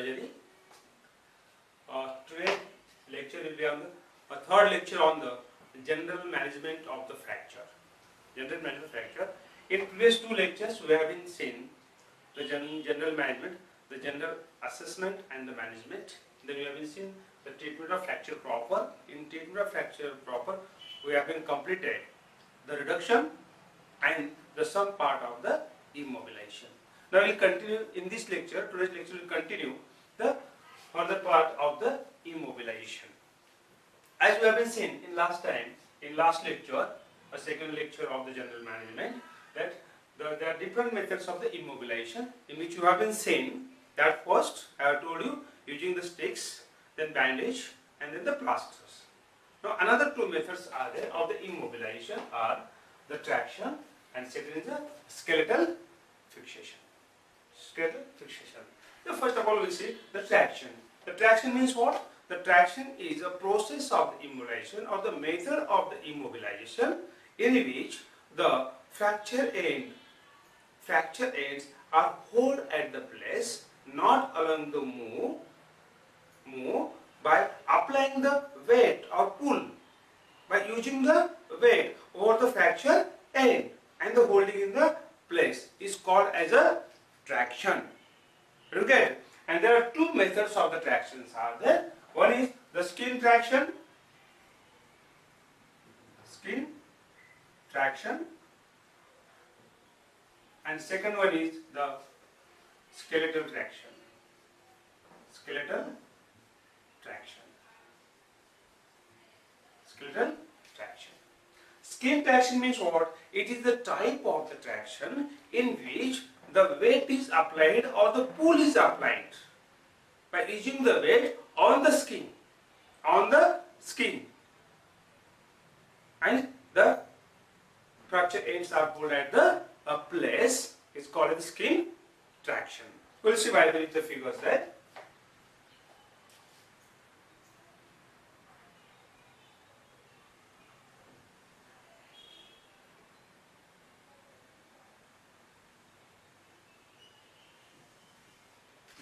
Bajari. Today lecture will be on a third lecture on the general management of the fracture. General management of fracture. In previous two lectures we have been seen the general management, the general assessment and the management. Then we have been seen the treatment of fracture proper. In treatment of fracture proper, we have been completed the reduction and the some part of the immobilization. Now we will continue in this lecture. Today's lecture will continue the further part of the immobilization. As we have been seen in last lecture, a second lecture of the general management, that there are different methods of the immobilization in which you have been seen that first I have told you using the sticks, then bandage and then the plasters. Now another two methods are there of the immobilization are the traction and second is the skeletal fixation. Skeletal fixation. Now first of all we see the traction. The traction means what? The traction is a process of the immobilization or the method of the immobilization in which the fracture ends are held at the place, not allowing the move by applying the weight or pull, by using the weight over the fracture end and the holding in the place is called as a traction. Okay? And there are two methods of the tractions are there. One is the skin traction, and second one is the skeletal traction. Skeletal traction. Skin traction means what? It is the type of the traction in which the weight is applied or the pull is applied by using the weight on the skin, and the fracture ends are pulled at the place is called as skin traction. We will see why there is the figures there.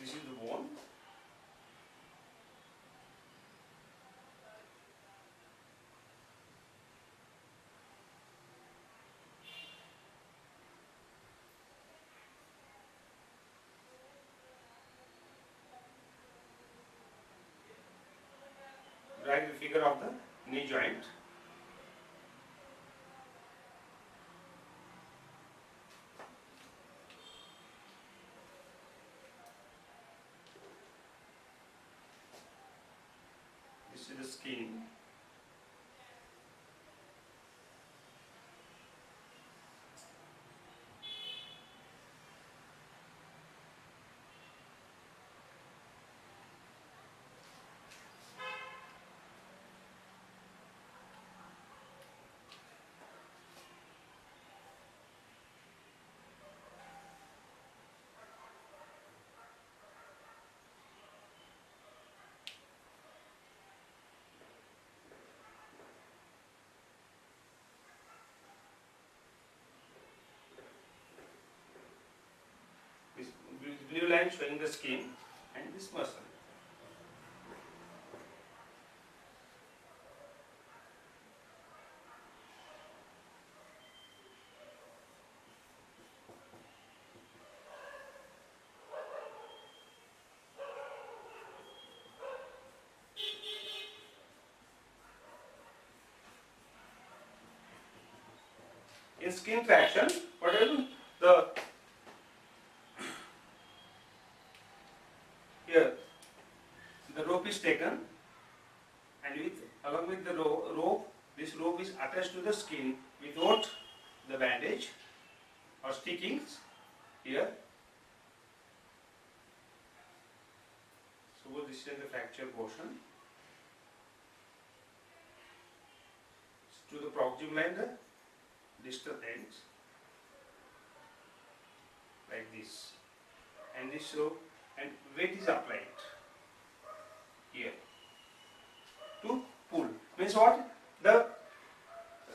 This is the bone. Write the figure of the knee joint. This is the skin. Blue line showing the skin and this muscle. In skin traction, what happens? The rope is taken, and along with the rope, this rope is attached to the skin without the bandage or stickings here. Suppose this is the fracture portion. To the proximal line, the distal ends like this, and this rope and weight is applied here to pull. Means what? The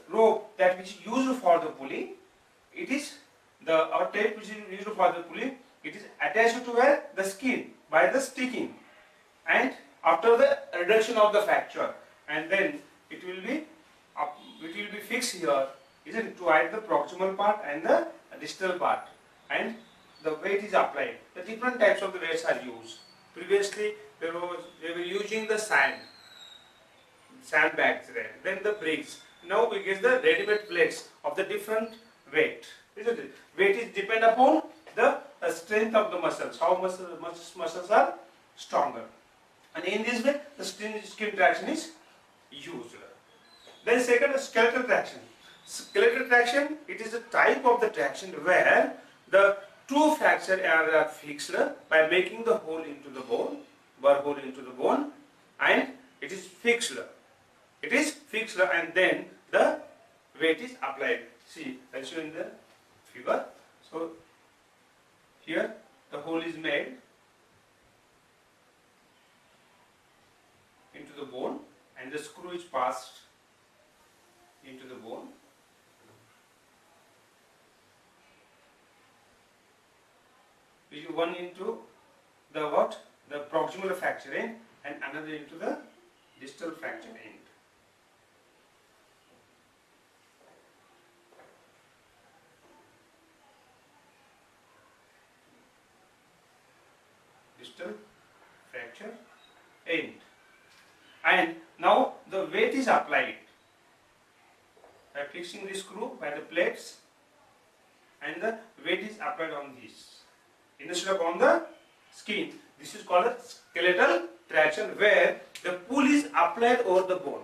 rope that which is used for the pulling, it is our tape which is used for the pulling, it is attached to where? The skin. by the sticking, and after the reduction of the fracture, and then it will be fixed here, isn't it, to hide the proximal part and the distal part, and the weight is applied. The different types of the weights are used. Previously they were using the sandbags there, then the bricks. Now we get the ready-made plates of the different weight, isn't it? Weight is depend upon the strength of the muscles, how much muscles are stronger, and in this way the skin traction is used. Then second, skeletal traction. Skeletal traction, it is a type of the traction where the two fractures are fixed by making the hole into the bone, burr hole into the bone, and it is fixed. It is fixed, and then the weight is applied. See, I'll show in the figure. So here the hole is made into the bone, and the screw is passed into the bone. One into the what? The proximal fracture end, and another into the distal fracture end. Distal fracture end. And now the weight is applied by fixing the screw by the plates, and the weight is applied on this instead of on the skin. This is called a skeletal traction, where the pull is applied over the bone.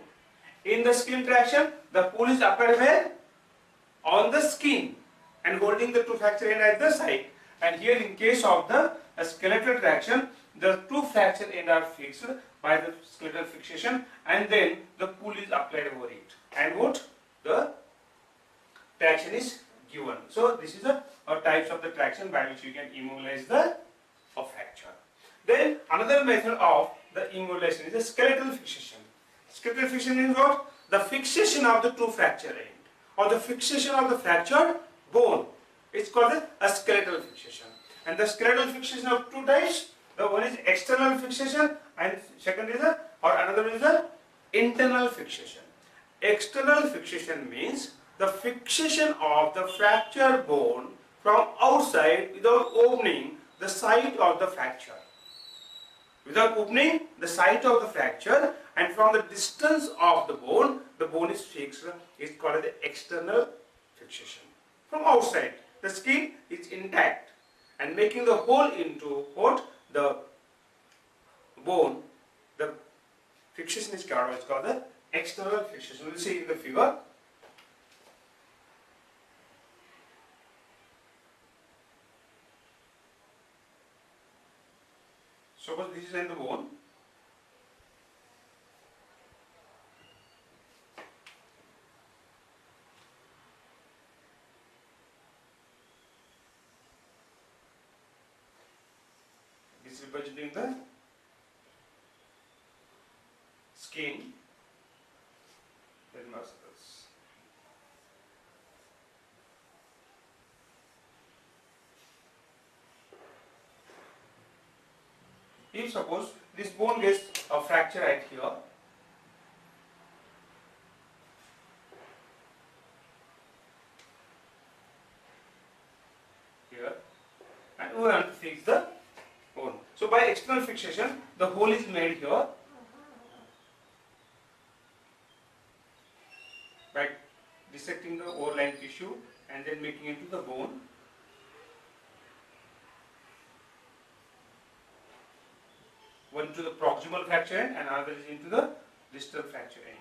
In the skin traction, the pull is applied where? On the skin, and holding the two fracture end at the side. And here in case of the skeletal traction, the two fracture end are fixed by the skeletal fixation, and then the pull is applied over it, and what? The traction is given. So this is the types of the traction by which you can immobilize the fracture. Then another method of the immobilization is the skeletal fixation. Skeletal fixation is what? The fixation of the two fracture end, or the fixation of the fractured bone. It's called a skeletal fixation. And the skeletal fixation of two types. The one is external fixation, and second is another is the internal fixation. External fixation means the fixation of the fractured bone from outside without opening the site of the fracture. Without opening the site of the fracture, and from the distance of the bone is fixed. It's called the external fixation. From outside, the skin is intact, and making the hole into what? The bone, the fixation is called the external fixation. We'll see in the figure. Suppose this is in the bone. This is representing the skin, then muscles. If suppose this bone gets a fracture right here, and we want to fix the bone. So by external fixation, the hole is made here by dissecting the overlying tissue and then making it into the bone. One to the proximal fracture end, and another is into the distal fracture end.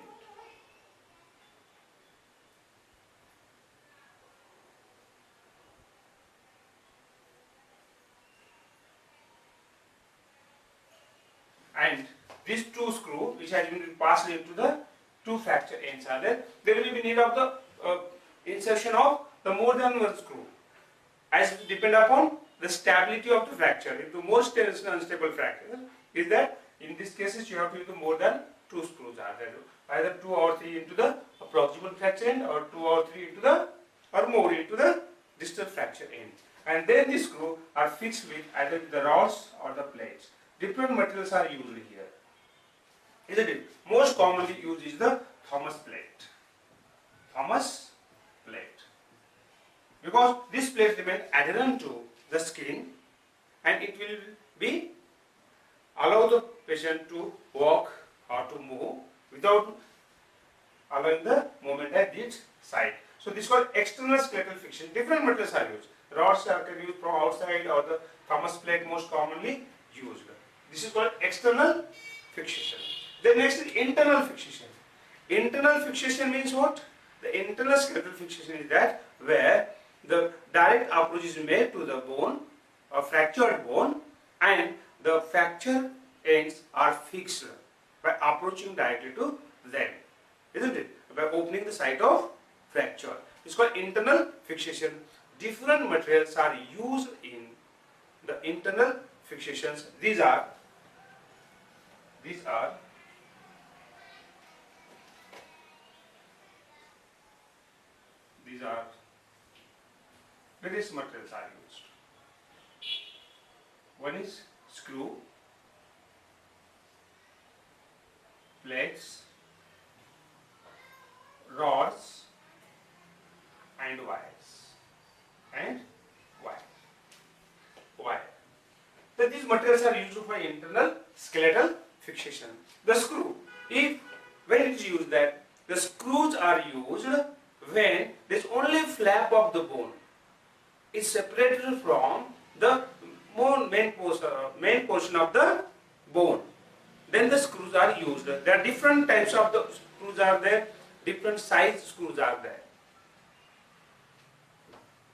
And these two screws, which has been passed into the two fracture ends, are there. There will be need of the insertion of the more than one screw, as it depend upon the stability of the fracture. If the most unstable fracture is that, in these cases you have to use more than two screws are there, either 2 or 3 into the proximal fracture end, or 2 or 3 into the, or more into the distal fracture end. and then the screw are fixed with either the rods or the plates. Different materials are used here, isn't it? Most commonly used is the Thomas plate. Thomas plate. Because this plate remains adherent to the skin and it will be allow the patient to walk or to move without allowing the movement at each side. So this is called external skeletal fixation. Different materials are used. Rods are can used from outside or the Thomas plate most commonly used. This is called external fixation. Then next is internal fixation. Internal fixation means what? The internal skeletal fixation is that where the direct approach is made to the bone or fractured bone and the fracture ends are fixed by approaching directly to them, isn't it? By opening the site of fracture. It's called internal fixation. Different materials are used in the internal fixations. These are various materials are used. One is screw, plates, rods and wires wire. So these materials are used for internal skeletal fixation. The screw, when it is used, that the screws are used when there is only flap of the bone. It's separated from the main portion of the bone. Then the screws are used. There are different types of the screws are there. Different size screws are there.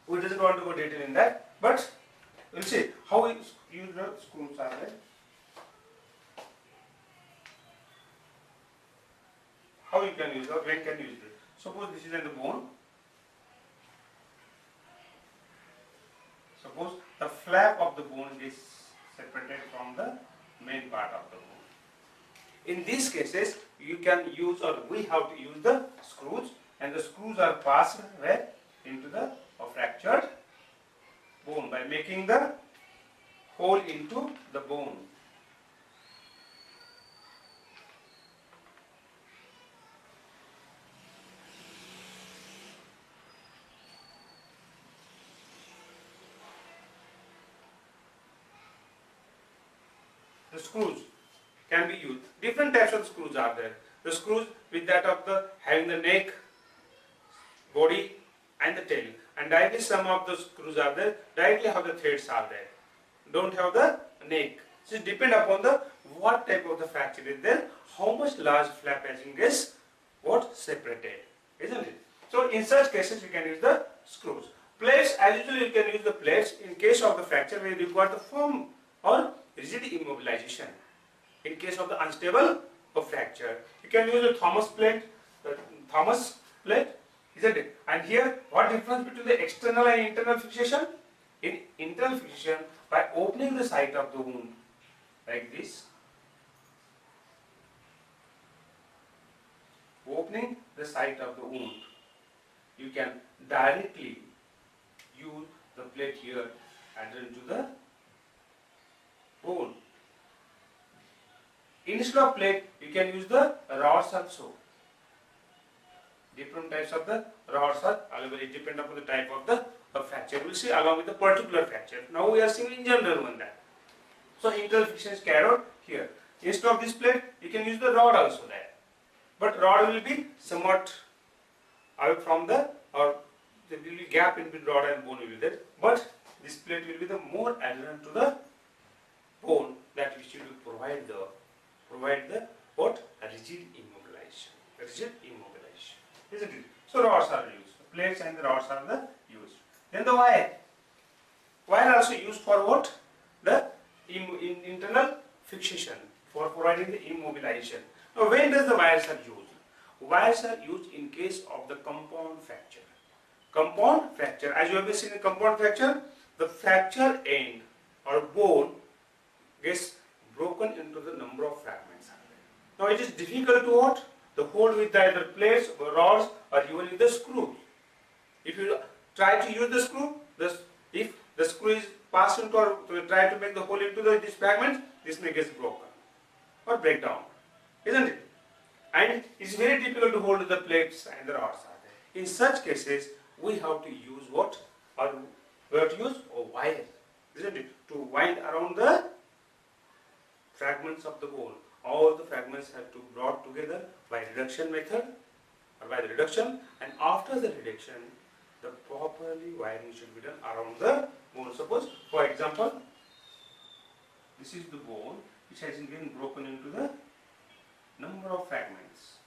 We doesn't want to go detail in that, but we'll see how we use the screws are there. How you can use it, when can you use it? Suppose this is in the bone. Suppose the flap of the bone is separated from the main part of the bone. In these cases, you can use or we have to use the screws, and the screws are passed where? Into the fractured bone by making the hole into the bone. The screws can be used. Different types of screws are there. The screws with that of the having the neck, body and the tail. And directly some of the screws are there, directly have the threads are there. Don't have the neck. So it depends upon the what type of the fracture is there, how much large flap edging is what separated, isn't it? So in such cases you can use the screws. Plates, as usually you can use the plates in case of the fracture where you require the firm or rigid immobilization. In case of the unstable or fracture, you can use a Thomas plate, isn't it? And here, what difference between the external and internal fixation? In internal fixation, by opening the site of the wound, like this, opening the site of the wound, you can directly use the plate here adherent to the bone. Instead of plate, you can use the rods also. Different types of the rods are available. It depends upon the type of the fracture. We'll see along with the particular fracture. Now we are seeing in general one that. So internal fixation is carried out here. Instead of this plate, you can use the rod also there. But rod will be somewhat away from the, or there will be gap in between rod and bone will be there. But this plate will be the more adherent to the bone, that which will provide the what? A rigid immobilization. Isn't it? So rods are used. Plates and the rods are the used. Then the wire. Wire also used for what? The internal fixation, for providing the immobilization. Now when does the wires are used? Wires are used in case of the compound fracture. Compound fracture, as you have seen in compound fracture, the fracture end or bone gets broken into the number of fragments. Now it is difficult to what? To hold with either plates or rods or even with the screw. If you try to use the screw, if the screw is passed into or try to make the hole into this fragment, this may get broken or break down, isn't it? And it's very difficult to hold the plates and the rods are there. In such cases, we have to use what? Or we have to use a wire, isn't it? To wind around the fragments of the bone. All the fragments have to be brought together by reduction method or by the reduction, and after the reduction, the properly wiring should be done around the bone. Suppose, for example, this is the bone which has been broken into the number of fragments.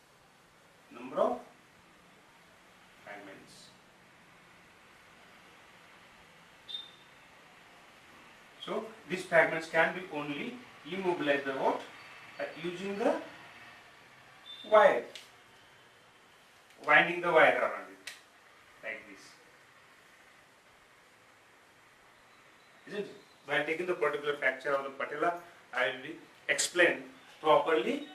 Number of fragments. So these fragments can be only immobilized by what? Using the wire, winding the wire around it, like this. Isn't it? By taking the particular fracture of the patella, I will explain properly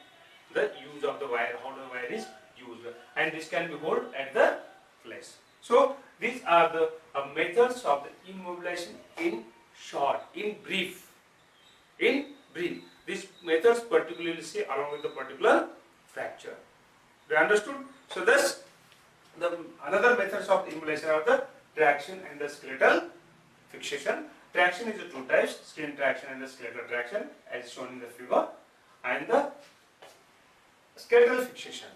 the use of the wire, how the wire is used, and this can be held at the place. So these are the methods of the immobilization in short, in brief. In brief, these methods particularly say along with the particular fracture. You understood? So thus, the another methods of immobilization are the traction and the skeletal fixation. Traction is the two types: skin traction and the skeletal traction, as shown in the figure, and the skeletal fixation.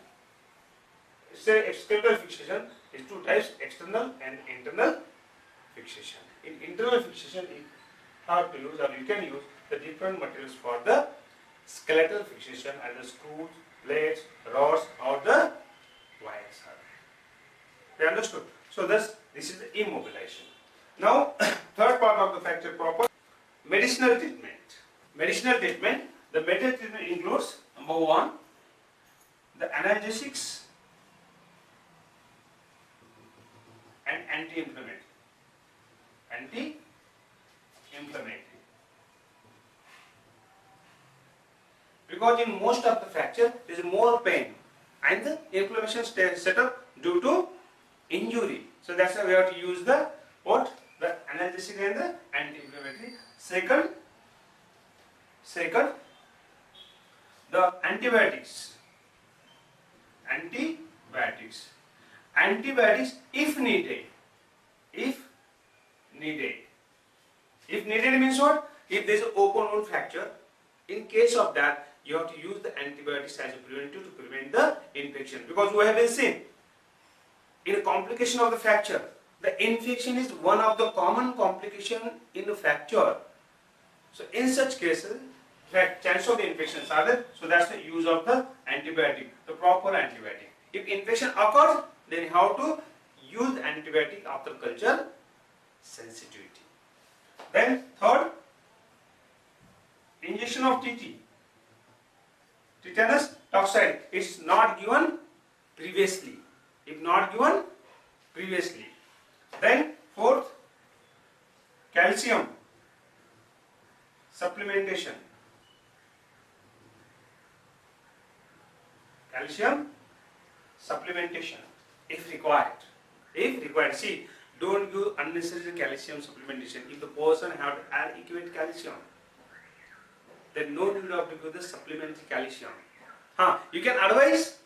Say skeletal fixation is two types: external and internal fixation. In internal fixation, you have to use or you can use the different materials for the skeletal fixation, as the screws, blades, rods, or the wires. You understood? So thus, this is the immobilization. Now, third part of the fracture proper, medicinal treatment. Medicinal treatment. The medical treatment includes number one, the analgesics and anti-inflammatory. Anti-inflammatory. Because in most of the fracture, there is more pain and the inflammation set up due to injury. So that's why we have to use the what? The analgesic and the anti-inflammatory. Second, the antibiotics. Antibiotics if needed. If needed means what? If there is an open wound fracture, in case of that, you have to use the antibiotics as a preventive to prevent the infection. Because we have been seen, in a complication of the fracture, the infection is one of the common complications in the fracture. So in such cases, chance of the infections are there. So that's the use of the antibiotic, the proper antibiotic. If infection occurs, then how to use the antibiotic after culture sensitivity. Then third, injection of TT, tetanus toxoid. It's not given previously. If not given previously. Then fourth, calcium supplementation. Calcium supplementation if required. If required, see, don't give unnecessary calcium supplementation. If the person have adequate calcium, then no need of to give the supplementary calcium. You can advise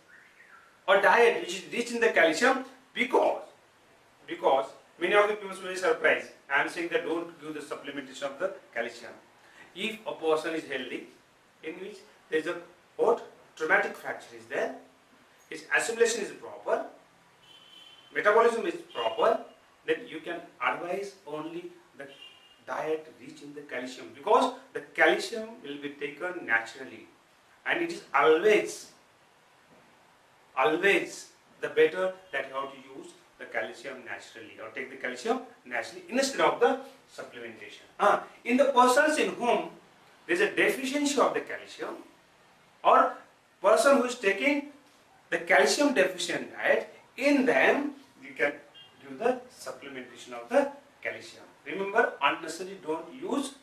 a diet which is rich in the calcium because many of the people will be surprised. I am saying that don't give the supplementation of the calcium. If a person is healthy, in which there is a what? Traumatic fracture is there, his assimilation is proper, metabolism is proper, then you can advise only the diet rich in the calcium, because the calcium will be taken naturally, and it is always the better that you have to use the calcium naturally or take the calcium naturally instead of the supplementation. In the persons in whom there is a deficiency of the calcium, or person who is taking the calcium deficient diet, in them you can do the supplementation of the calcium. Remember, unnecessarily don't use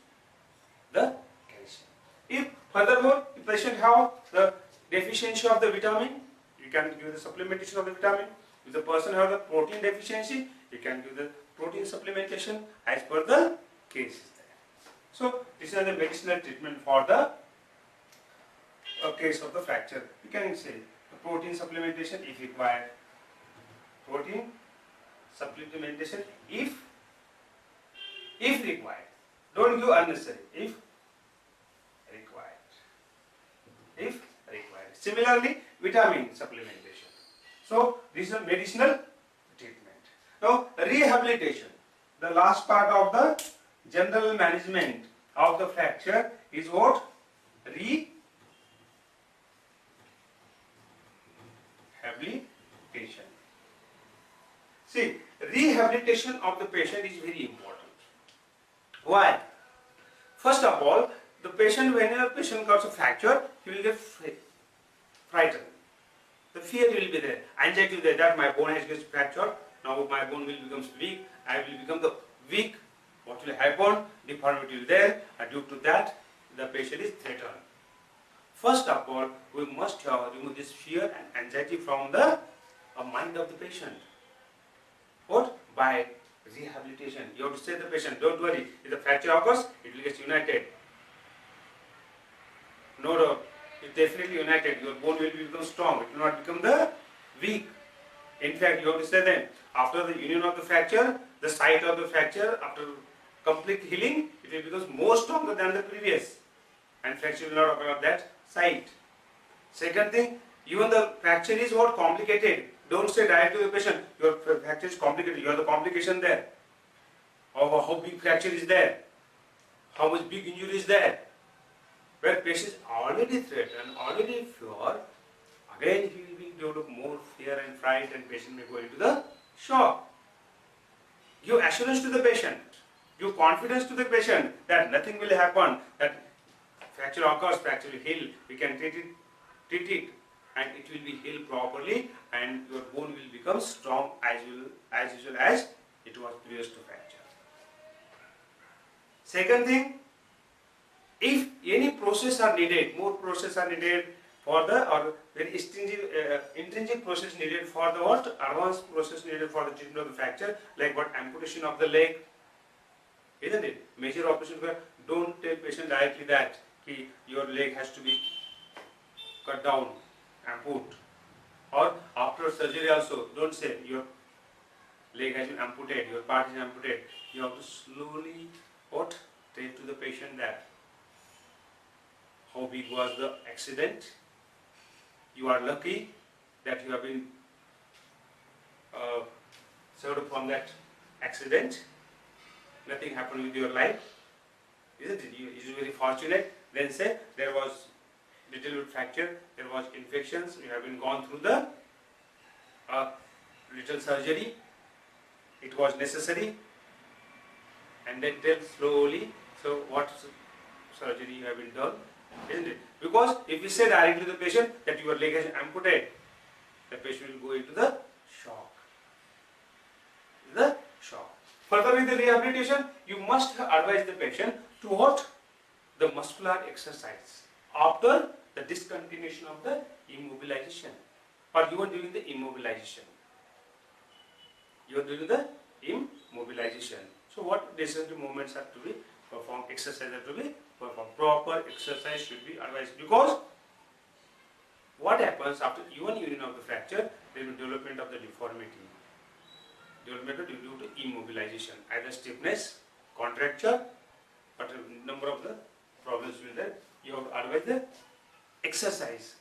the calcium. If furthermore, if patient have the deficiency of the vitamin, you can give the supplementation of the vitamin. If the person have the protein deficiency, you can give the protein supplementation as per the case is there. So this is the medicinal treatment for the case of the fracture. You can say the protein supplementation if required. Protein supplementation if required. Don't give unnecessary. If required. If required. Similarly, vitamin supplementation. So this is a medicinal treatment. Now rehabilitation. The last part of the general management of the fracture is what? Rehabilitation. See, rehabilitation of the patient is very important. Why? First of all, the patient, whenever patient got a fracture, he will get frightened. The fear will be there. Anxiety will be there that my bone has got fractured. Now my bone will become weak. I will become the weak. What will happen? Deformity will be there. And due to that, the patient is threatened. First of all, we must remove this fear and anxiety from the mind of the patient. What? By rehabilitation. You have to say to the patient, don't worry, if the fracture occurs, it will get united. No doubt, it definitely united. Your bone will become strong. It will not become the weak. In fact, you have to say then, after the union of the fracture, the site of the fracture, after complete healing, it will become more stronger than the previous. And fracture will not occur at that site. Second thing, even the fracture is what? Complicated. Don't say directly to the patient, your fracture is complicated, you have the complication there. Or how big fracture is there. How much big injury is there. Where patient is already threatened, already fear, again he will be develop more fear and fright and patient may go into the shock. Give assurance to the patient. Give confidence to the patient that nothing will happen, that fracture occurs, fracture will heal, we can treat it and it will be healed properly and your bone will become strong as usual as it was previous to fracture. Second thing, if any process are needed, more process are needed for the, or very intrinsic process needed for the what? Advanced process needed for the treatment of the fracture, like what? Amputation of the leg, isn't it? Major operation, don't tell patient directly that your leg has to be cut down, ampute. Or after surgery also, don't say your leg has been amputated, your part is amputated. You have to slowly what? Tell to the patient that how big was the accident. You are lucky that you have been served from that accident. Nothing happened with your life, isn't it? You are very fortunate. Then say there was little bit fracture, there was infections, you have been gone through the little surgery, it was necessary, and then tell slowly, so what surgery you have been done, isn't it? Because if you say directly to the patient that your leg is amputated, the patient will go into the shock. Further with the rehabilitation, you must advise the patient to what? The muscular exercise after the discontinuation of the immobilization, or even during the immobilization. So what necessary movements have to be performed, exercise have to be performed. Proper exercise should be advised, because what happens after even union of the fracture, there will be development of the deformity. Development due to immobilization, either stiffness, contracture, but a number of the problems will there. You have to advise the exercise.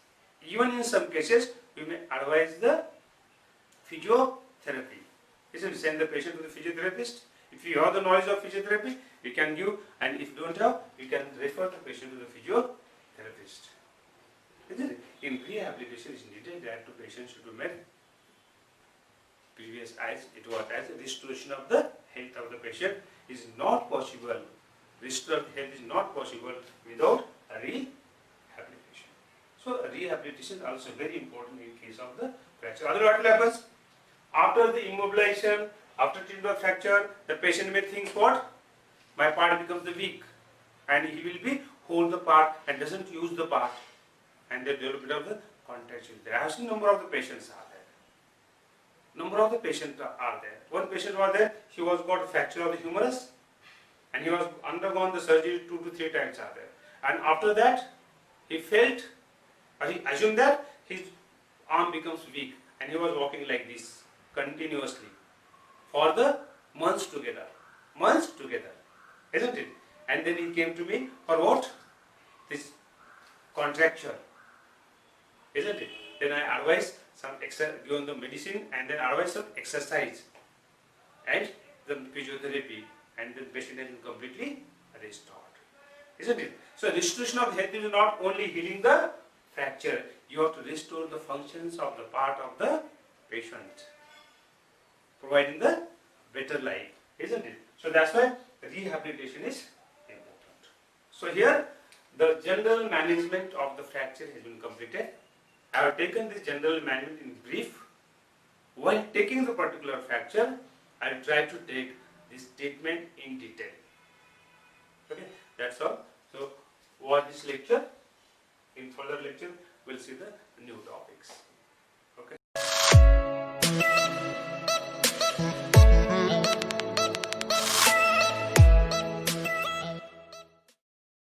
Even in some cases, you may advise the physiotherapy. Isn't it? Send the patient to the physiotherapist. If you have the knowledge of physiotherapy, you can give, and if you don't have, you can refer the patient to the physiotherapist. Isn't it? In rehabilitation is needed that the patient should be made previous as it was as a restoration of the health of the patient is not possible. Restored health is not possible without a rehabilitation. So rehabilitation is also very important in case of the fracture. Otherwise what happens? After the immobilization, after treatment of fracture, the patient may think what? My part becomes the weak, and he will be hold the part and doesn't use the part, and the development of the contraction. There are a number of the patients are there. number of the patients are there. One patient was there, he was got fracture of the humerus, and he was undergone the surgery 2 to 3 times are there. And after that, he felt, he assumed that his arm becomes weak, and he was walking like this continuously for the months together, isn't it? And then he came to me for what? This contracture, isn't it? Then I advised some given the medicine, and then advised some exercise and the physiotherapy, and the patient has been completely restored, isn't it? So restoration of health is not only healing the fracture, you have to restore the functions of the part of the patient, providing the better life, isn't it? So that's why rehabilitation is important. So here the general management of the fracture has been completed. I have taken this general management in brief. While taking the particular fracture, I will try to take this statement in detail. Okay, that's all. So watch this lecture. In further lecture, we'll see the new topics.